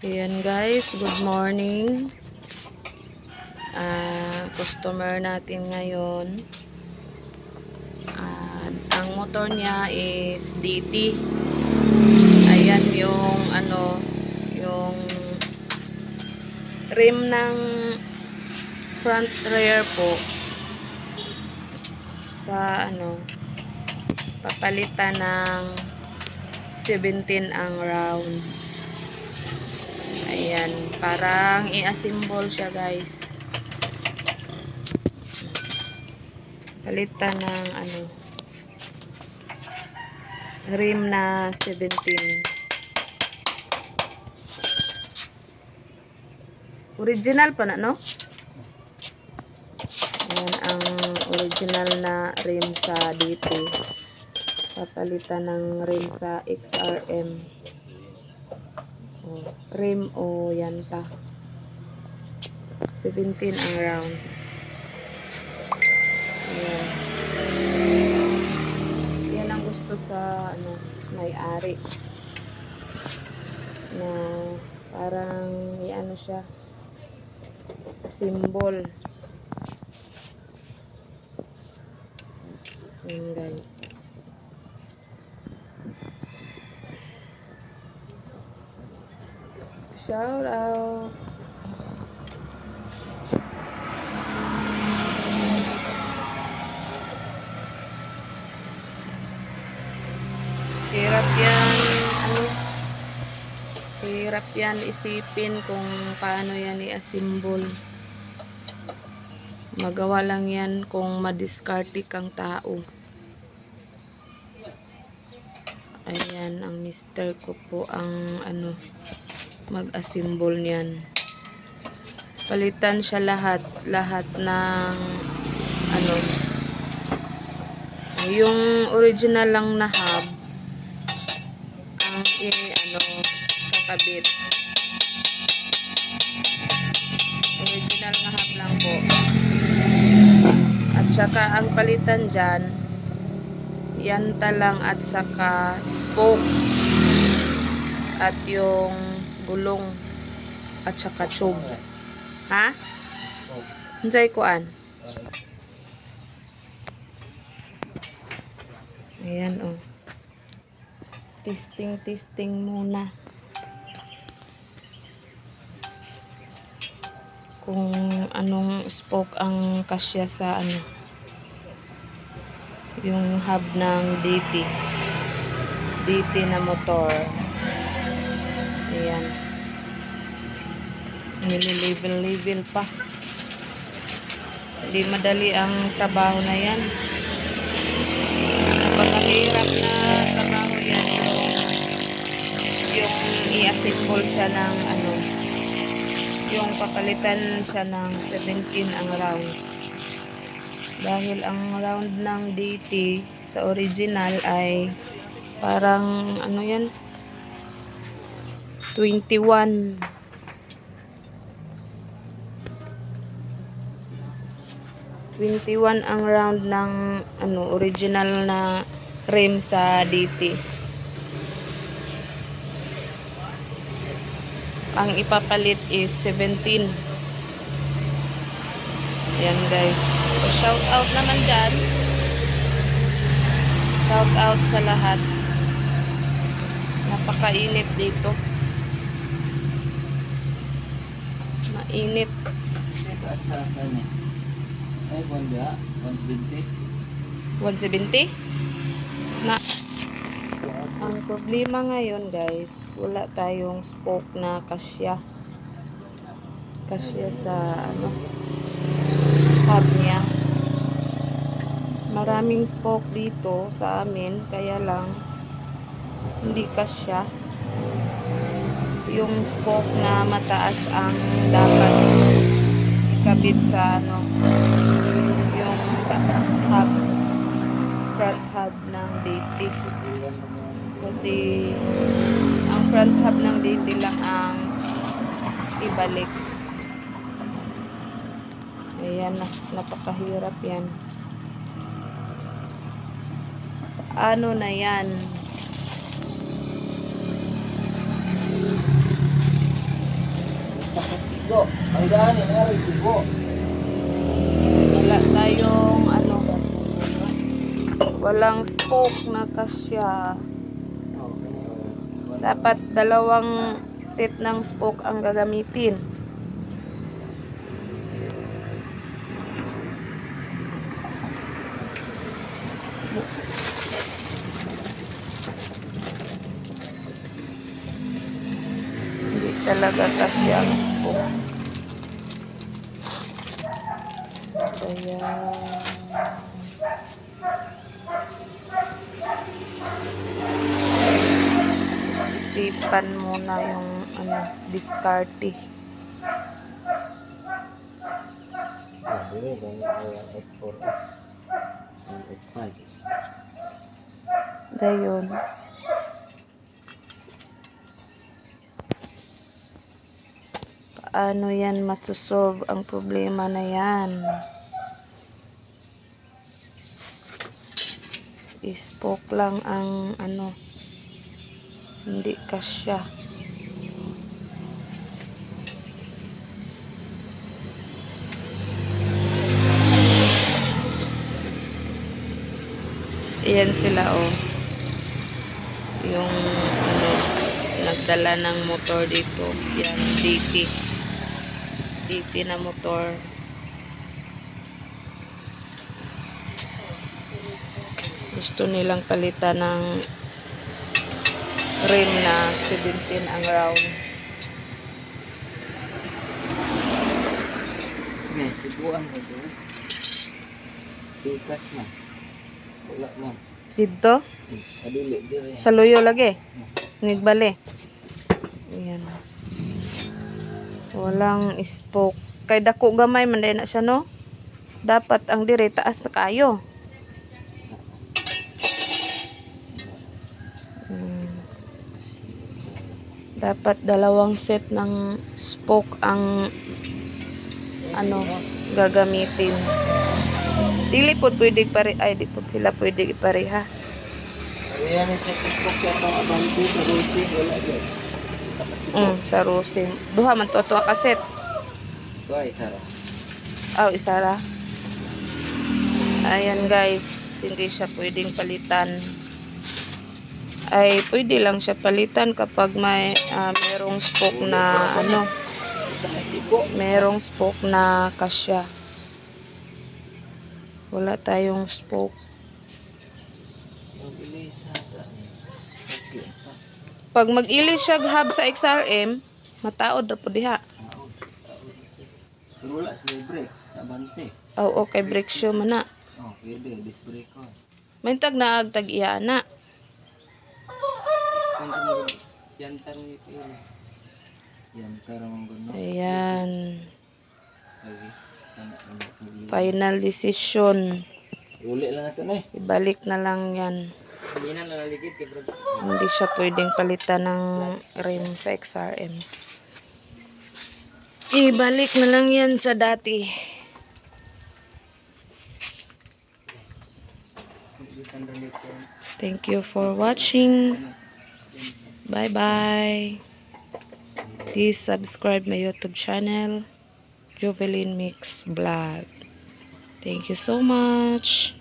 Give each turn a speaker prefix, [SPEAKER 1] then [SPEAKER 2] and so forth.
[SPEAKER 1] Ayan guys, good morning. Customer natin ngayon. Ang motor niya is DT. Ayan yung yung rim ng front rear po sa papalitan ng 17 ang round. Ayan, parang i-assemble siya guys. Palitan ng rim na 17. Original pa na, no? Ayan ang original na rim sa DT. Papalitan ng rim sa XRM. Rim o yanta. 17 ang round. Ayan. Yan ang gusto sa may-ari. Na parang siya. Symbol. Ayan guys. Shout out. Hirap yan, hirap yan isipin kung paano yan i-assemble. Magawa lang yan kung madiskarte kang tao. Ayan, ang mister ko po ang mag-assemble niyan. Palitan siya lahat ng yung original lang na hub ang kakabit. Original na hub lang po. At saka ang palitan dyan, yanta lang at saka spoke. At yung gulong at saka tube. Ha? Unsay kuan? Ayan oh. Testing muna. Kung anong spoke ang kasya sa yung hub ng DT na motor. Ayan. Nililevel pa. Hindi madali ang trabaho na yan. Napakahirap na trabaho yan. Yung i-assemble siya ng yung papalitan siya ng 17 ang round. Dahil ang round ng DT sa original ay parang 21 ang round ng original na rim sa DT. Ang ipapalit is 17. Yan guys. So, shout out naman dyan. Shout out sa lahat. Napakainit dito. Mainit.
[SPEAKER 2] Ay, 170.
[SPEAKER 1] 170? Na. Ang problema ngayon guys, wala tayong spoke na kasya sa hub niya. Maraming spoke dito sa amin, kaya lang hindi kasya. Yung spoke na mataas ang dapat ikabit sa yung hub, front hub ng DT. Kasi ang front hub ng DT lang ang ibalik. Ayan, napakahirap yan. Ano na yan?
[SPEAKER 2] Ay daan, inari sibo.
[SPEAKER 1] Wala tayong ano, walang spoke na kasya. Dapat dalawang set ng spoke ang gagamitin. Hindi talaga kasya ang spoke. Kaya isipan muna yung ano, diskarte.
[SPEAKER 2] Dili bang F4. F5.
[SPEAKER 1] Gayon. Paano yan masusolve ang problema na yan? Spoke lang ang ano, hindi kasya. Ayan sila oh. Yung ano, nagdala ng motor dito. Yan, DT. DT na motor. Gusto nilang palitan ng rim na 17 ang round.
[SPEAKER 2] Nih, sibuan mo siya. Tukas man. Wala man.
[SPEAKER 1] Dito,
[SPEAKER 2] Adili, dili.
[SPEAKER 1] sa luyo lagi. Nigbali. Ayan. Walang spoke. Kay dako gamay man na siya no. Dapat ang dire taas na kayo. Dapat dalawang set ng spoke ang ano gagamitin. Dili pod pwede pare ay di pod sila pwede ipareha.
[SPEAKER 2] Ayan sa TikTok siya itong abante sa Rosie. Wala dyan.
[SPEAKER 1] Sa Rosin. Duha man to ka set.
[SPEAKER 2] Ito ay Sara.
[SPEAKER 1] Aw isara. Ayan guys, hindi siya pwedeng palitan. Ay pwede lang siya palitan kapag may merong spoke na ano, merong spoke na kasya. Wala tayong spoke. Pag mag-ili siya hub sa XRM, mataod ra po diha.
[SPEAKER 2] Pero wala sila brake. Abante.
[SPEAKER 1] Oh, okay, brake shoe man na.
[SPEAKER 2] Oh, pwede. Disc brake ko.
[SPEAKER 1] May tag naag tag iya na.
[SPEAKER 2] Yantar mo ito yun. Yantar mong gano'n.
[SPEAKER 1] Ayan.
[SPEAKER 2] Lagi.
[SPEAKER 1] Final decision.
[SPEAKER 2] Uli lang ito na eh.
[SPEAKER 1] Ibalik na lang yan.
[SPEAKER 2] Hindi na naligid kay bro.
[SPEAKER 1] Hindi siya pwedeng palitan ng rim sa XRM. Ibalik na lang yan sa dati. Thank you for watching. Bye-bye. Please subscribe my YouTube channel, Jovelyn Mix Vlog. Thank you so much.